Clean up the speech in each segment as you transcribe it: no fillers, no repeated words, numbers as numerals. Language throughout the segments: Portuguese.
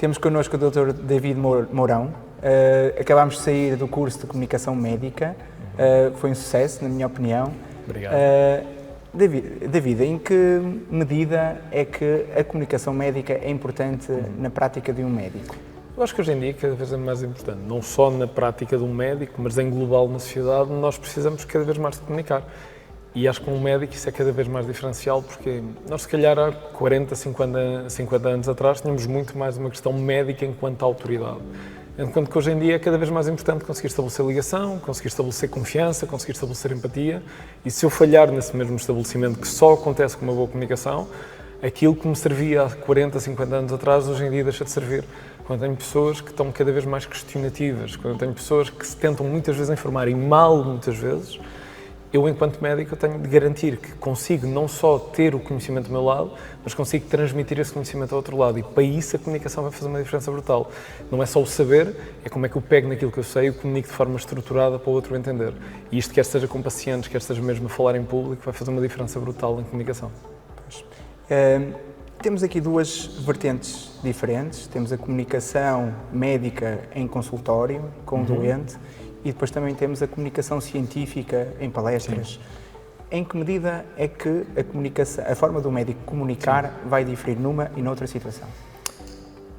Temos connosco o Dr. David Mourão. Acabámos de sair do curso de Comunicação Médica. Foi um sucesso, na minha opinião. Obrigado. David, em que medida é que a comunicação médica é importante na prática de um médico? Eu acho que hoje em dia cada vez é mais importante, não só na prática de um médico, mas em global na sociedade, nós precisamos cada vez mais de comunicar. E acho que com um médico isso é cada vez mais diferencial, porque nós se calhar há 40, 50 anos atrás tínhamos muito mais uma questão médica enquanto autoridade. Enquanto que hoje em dia é cada vez mais importante conseguir estabelecer ligação, conseguir estabelecer confiança, conseguir estabelecer empatia, e se eu falhar nesse mesmo estabelecimento que só acontece com uma boa comunicação, aquilo que me servia há 40, 50 anos atrás, hoje em dia deixa de servir. Quando tenho pessoas que estão cada vez mais questionativas, quando tenho pessoas que se tentam muitas vezes informar e mal muitas vezes, eu, enquanto médico, tenho de garantir que consigo não só ter o conhecimento do meu lado, mas consigo transmitir esse conhecimento ao outro lado. E para isso a comunicação vai fazer uma diferença brutal. Não é só o saber, é como é que eu pego naquilo que eu sei e o comunico de forma estruturada para o outro entender. E isto, quer seja com pacientes, quer seja mesmo a falar em público, vai fazer uma diferença brutal na comunicação. Temos aqui duas vertentes diferentes. Temos a comunicação médica em consultório, com o doente, e depois também temos a comunicação científica em palestras. Sim. Em que medida é que a forma do médico comunicar vai diferir numa e noutra situação?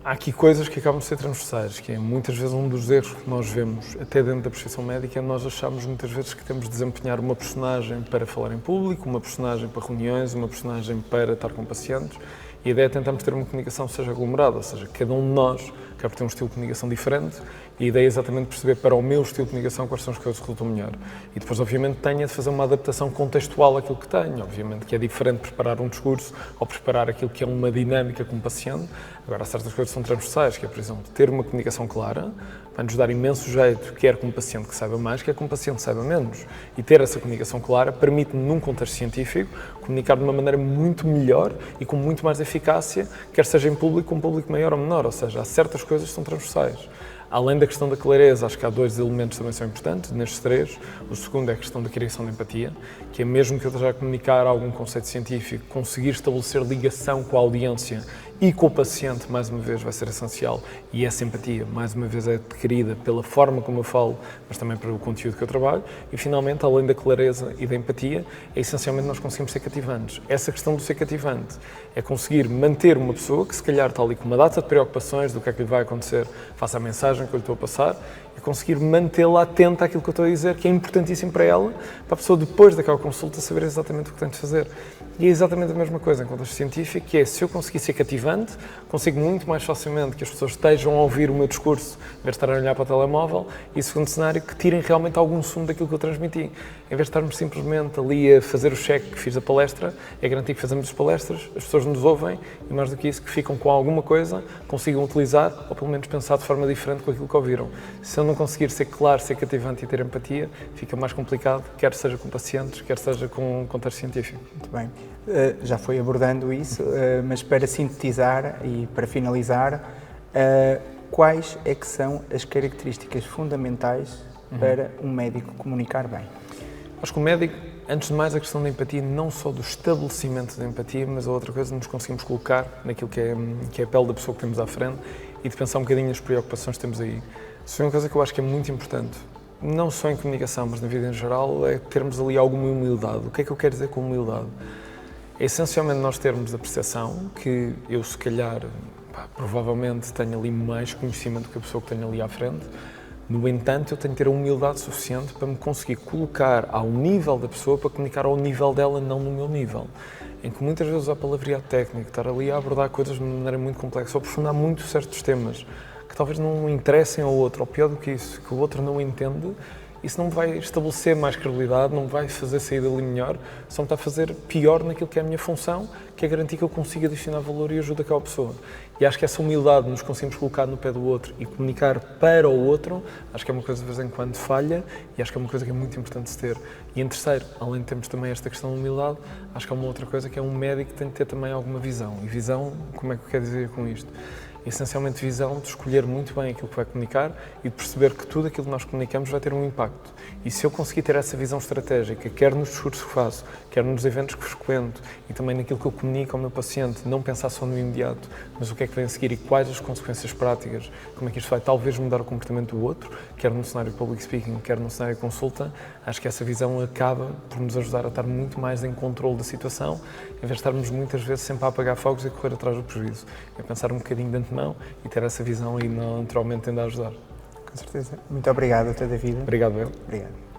Há aqui coisas que acabam de ser transversais, que é muitas vezes um dos erros que nós vemos até dentro da profissão médica, é nós achamos muitas vezes que temos de desempenhar uma personagem para falar em público, uma personagem para reuniões, uma personagem para estar com pacientes, e a ideia é tentarmos ter uma comunicação que seja aglomerada, ou seja, cada um de nós acaba por ter um estilo de comunicação diferente, e a ideia é exatamente perceber para o meu estilo de comunicação quais são as coisas que resultam melhor. E depois, obviamente, tenho de fazer uma adaptação contextual àquilo que tenho. Obviamente que é diferente preparar um discurso ou preparar aquilo que é uma dinâmica com o paciente. Agora, há certas coisas que são transversais, que é, por exemplo, ter uma comunicação clara, vai-nos dar imenso jeito, quer com um paciente que saiba mais, quer com um paciente que saiba menos. E ter essa comunicação clara permite-me, num contexto científico, comunicar de uma maneira muito melhor e com muito mais eficácia, quer seja em público, com um público maior ou menor. Ou seja, há certas coisas que são transversais. Além da questão da clareza, acho que há dois elementos que também são importantes, nestes três. O segundo é a questão da criação de empatia, que é mesmo que eu esteja a comunicar algum conceito científico, conseguir estabelecer ligação com a audiência e com o paciente, mais uma vez, vai ser essencial. E essa empatia, mais uma vez, é adquirida pela forma como eu falo, mas também pelo conteúdo que eu trabalho. E, finalmente, além da clareza e da empatia, é essencialmente nós conseguimos ser cativantes. Essa questão do ser cativante é conseguir manter uma pessoa que, se calhar, está ali com uma data de preocupações do que é que lhe vai acontecer face à mensagem que eu lhe estou a passar, e conseguir mantê-la atenta àquilo que eu estou a dizer, que é importantíssimo para ela, para a pessoa, depois daquela consulta, saber exatamente o que tem de fazer. E é exatamente a mesma coisa em contexto científico, que é, se eu conseguir ser cativante, consigo muito mais facilmente que as pessoas estejam a ouvir o meu discurso, em vez de estarem a olhar para o telemóvel, e, segundo cenário, que tirem realmente algum sumo daquilo que eu transmiti. Em vez de estarmos simplesmente ali a fazer o cheque que fiz da palestra, é garantir que fazemos as palestras, as pessoas nos ouvem, e mais do que isso, que ficam com alguma coisa, consigam utilizar, ou pelo menos pensar de forma diferente com aquilo que ouviram. Se eu não conseguir ser claro, ser cativante e ter empatia, fica mais complicado, quer seja com pacientes, quer seja com um contexto científico. Muito bem. Já foi abordando isso, mas para sintetizar e para finalizar, quais é que são as características fundamentais para um médico comunicar bem? Acho que o médico, antes de mais, a questão da empatia, não só do estabelecimento da empatia, mas a outra coisa, nos conseguimos colocar naquilo que é a pele da pessoa que temos à frente e de pensar um bocadinho nas preocupações que temos aí. Isso é uma coisa que eu acho que é muito importante, não só em comunicação, mas na vida em geral, é termos ali alguma humildade. O que é que eu quero dizer com humildade? É essencialmente nós termos a percepção que eu, se calhar, provavelmente tenho ali mais conhecimento do que a pessoa que tenho ali à frente. No entanto, eu tenho que ter a humildade suficiente para me conseguir colocar ao nível da pessoa, para comunicar ao nível dela, não no meu nível. Em que muitas vezes há palavreado técnico, estar ali a abordar coisas de maneira muito complexa, ou aprofundar muito certos temas que talvez não interessem ao outro, ou pior do que isso, que o outro não entende. Isso não vai estabelecer mais credibilidade, não vai fazer sair dali melhor, só me está a fazer pior naquilo que é a minha função, que é garantir que eu consiga adicionar valor e ajuda aquela pessoa. E acho que essa humildade nos conseguimos colocar no pé do outro e comunicar para o outro, acho que é uma coisa de vez em quando falha e acho que é uma coisa que é muito importante se ter. E em terceiro, além de termos também esta questão de humildade, acho que há uma outra coisa que é um médico que tem de ter também alguma visão. E visão, como é que eu quero dizer com isto? Essencialmente visão de escolher muito bem aquilo que vai comunicar e de perceber que tudo aquilo que nós comunicamos vai ter um impacto. E se eu conseguir ter essa visão estratégica, quer nos discursos que faço, quer nos eventos que frequento e também naquilo que eu comunico ao meu paciente, não pensar só no imediato, mas o que é que vem a seguir e quais as consequências práticas, como é que isto vai talvez mudar o comportamento do outro, quer no cenário de public speaking, quer no cenário de consulta, acho que essa visão acaba por nos ajudar a estar muito mais em controle da situação, em vez de estarmos muitas vezes sempre a apagar fogos e correr atrás do prejuízo. É pensar um bocadinho de antemão e ter essa visão aí naturalmente tende a ajudar. Com certeza. Muito obrigado, Dr. David. Obrigado, eu. Obrigado.